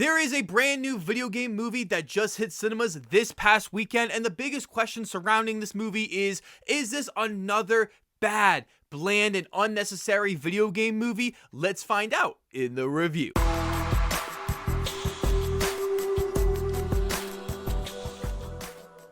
There is a brand new video game movie that just hit cinemas this past weekend, and the biggest question surrounding this movie is this another bad, bland, and unnecessary video game movie? Let's find out in the review.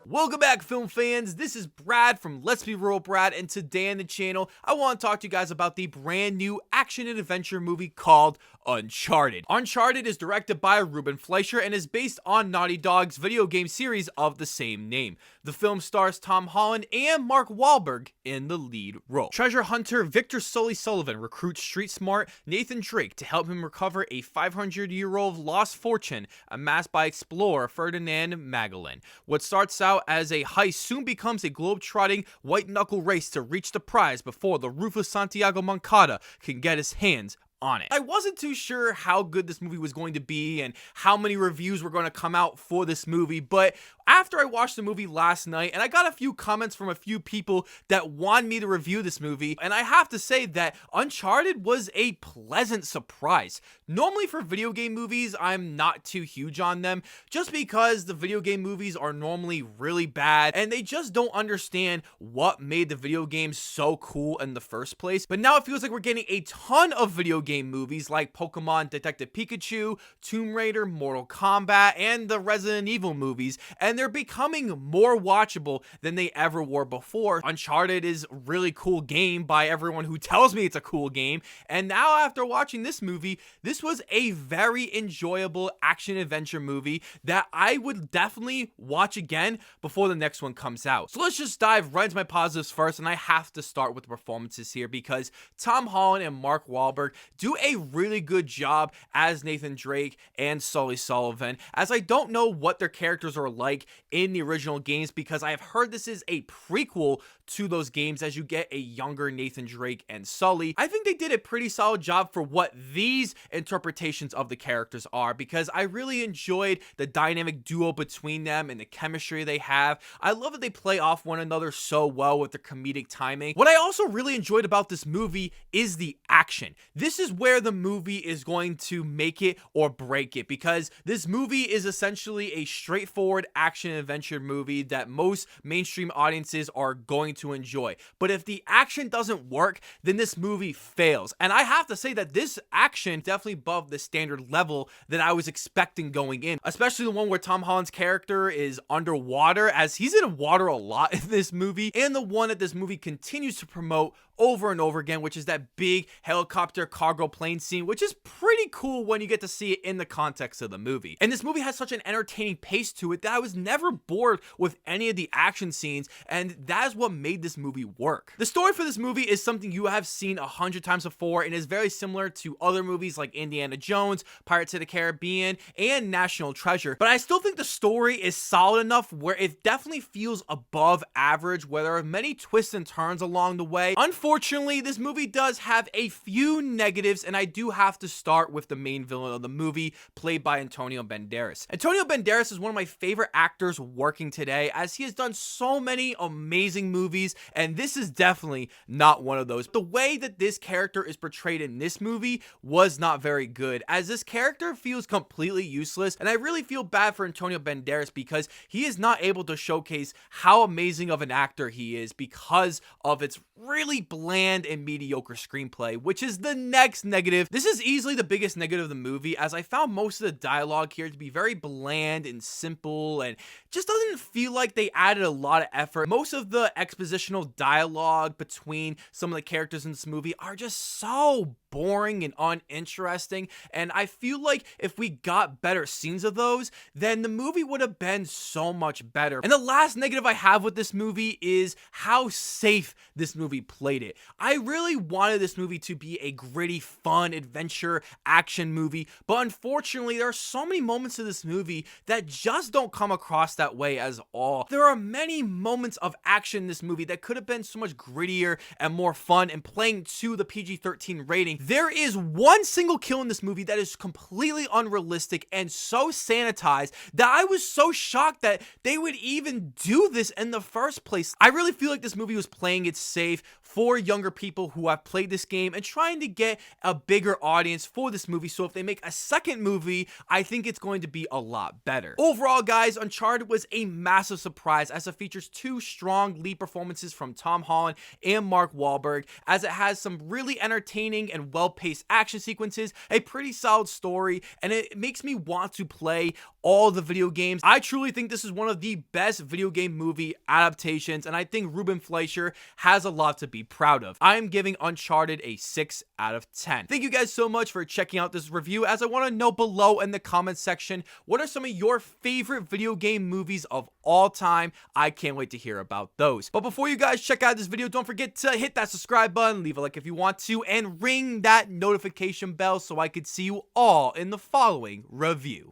Welcome back, film fans. This is Brad from Let's Be Real Brad, and today on the channel, I want to talk to you guys about the brand new action and adventure movie called Uncharted. Uncharted is directed by Ruben Fleischer and is based on Naughty Dog's video game series of the same name. The film stars Tom Holland and Mark Wahlberg in the lead role. Treasure hunter Victor Sully Sullivan recruits street-smart Nathan Drake to help him recover a 500-year-old lost fortune amassed by explorer Ferdinand Magellan. What starts out as a heist soon becomes a globe-trotting white-knuckle race to reach the prize before the ruthless Santiago Moncada can get his hands on it. I wasn't too sure how good this movie was going to be and how many reviews were going to come out for this movie, but after I watched the movie last night, and I got a few comments from a few people that wanted me to review this movie, and I have to say that Uncharted was a pleasant surprise. Normally for video game movies, I'm not too huge on them, just because the video game movies are normally really bad, and they just don't understand what made the video game so cool in the first place. But now it feels like we're getting a ton of video game movies like Pokemon Detective Pikachu, Tomb Raider, Mortal Kombat, and the Resident Evil movies, and they're becoming more watchable than they ever were before. Uncharted is a really cool game by everyone who tells me it's a cool game, and now after watching this movie, this was a very enjoyable action-adventure movie that I would definitely watch again before the next one comes out. So let's just dive right into my positives first, and I have to start with the performances here because Tom Holland and Mark Wahlberg do a really good job as Nathan Drake and Sully Sullivan, as I don't know what their characters are like in the original games because I have heard this is a prequel to those games as you get a younger Nathan Drake and Sully. I think they did a pretty solid job for what these interpretations of the characters are because I really enjoyed the dynamic duo between them and the chemistry they have. I love that they play off one another so well with their comedic timing. What I also really enjoyed about this movie is the action. This is where the movie is going to make it or break it because this movie is essentially a straightforward action adventure movie that most mainstream audiences are going to enjoy. But if the action doesn't work, then this movie fails. And I have to say that this action definitely above the standard level that I was expecting going in, especially the one where Tom Holland's character is underwater, as he's in water a lot in this movie, and the one that this movie continues to promote over and over again, which is that big helicopter cargo plane scene, which is pretty cool when you get to see it in the context of the movie. And this movie has such an entertaining pace to it that I was never bored with any of the action scenes, and that is what made this movie work. The story for this movie is something you have seen 100 times before and is very similar to other movies like Indiana Jones, Pirates of the Caribbean, and National Treasure, but I still think the story is solid enough where it definitely feels above average, where there are many twists and turns along the way. Unfortunately, this movie does have a few negatives, and I do have to start with the main villain of the movie, played by Antonio Banderas. Antonio Banderas is one of my favorite actors working today, as he has done so many amazing movies, and this is definitely not one of those. The way that this character is portrayed in this movie was not very good, as this character feels completely useless, and I really feel bad for Antonio Banderas because he is not able to showcase how amazing of an actor he is because of its really bland and mediocre screenplay, which is the next negative. This is easily the biggest negative of the movie, as I found most of the dialogue here to be very bland and simple and just doesn't feel like they added a lot of effort. Most of the expositional dialogue between some of the characters in this movie are just so boring and uninteresting, and I feel like if we got better scenes of those, then the movie would have been so much better. And the last negative I have with this movie is how safe this movie played it. I really wanted this movie to be a gritty, fun, adventure, action movie, but unfortunately, there are so many moments of this movie that just don't come across that way at all. There are many moments of action in this movie that could have been so much grittier and more fun and playing to the PG-13 rating. There is one single kill in this movie that is completely unrealistic and so sanitized that I was so shocked that they would even do this in the first place. I really feel like this movie was playing it safe for younger people who have played this game and trying to get a bigger audience for this movie. So if they make a second movie, I think it's going to be a lot better. Overall, guys, Uncharted was a massive surprise as it features two strong lead performances from Tom Holland and Mark Wahlberg, as it has some really entertaining and well-paced action sequences, a pretty solid story, and it makes me want to play all the video games. I truly think this is one of the best video game movie adaptations, and I think Ruben Fleischer has a lot to be proud of. I am giving Uncharted a 6 out of 10. Thank you guys so much for checking out this review. As I want to know below in the comments section, what are some of your favorite video game movies of all time? I can't wait to hear about those. But before you guys check out this video, don't forget to hit that subscribe button, leave a like if you want to, and ring that notification bell so I could see you all in the following review.